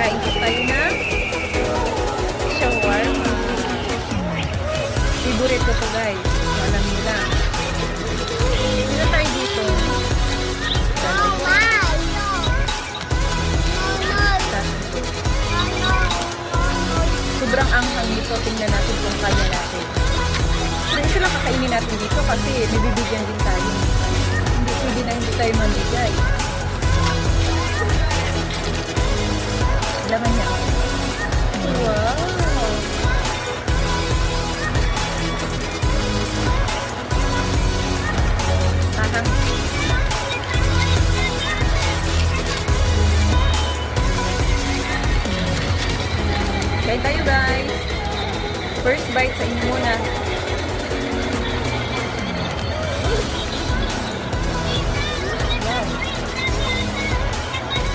Kain po tayo ng shawarma. Favorite ko to guys. Alam nyo lang. Dito tayo dito. Sobrang anghang nito. Tingnan natin kung kaya natin. So, ito lang kakainin natin dito kasi bibibigyan din tayo. Hindi pwede na hindi tayo mamigay. Laman niya. Wow! Parang kain tayo guys. First bite sa inyo muna.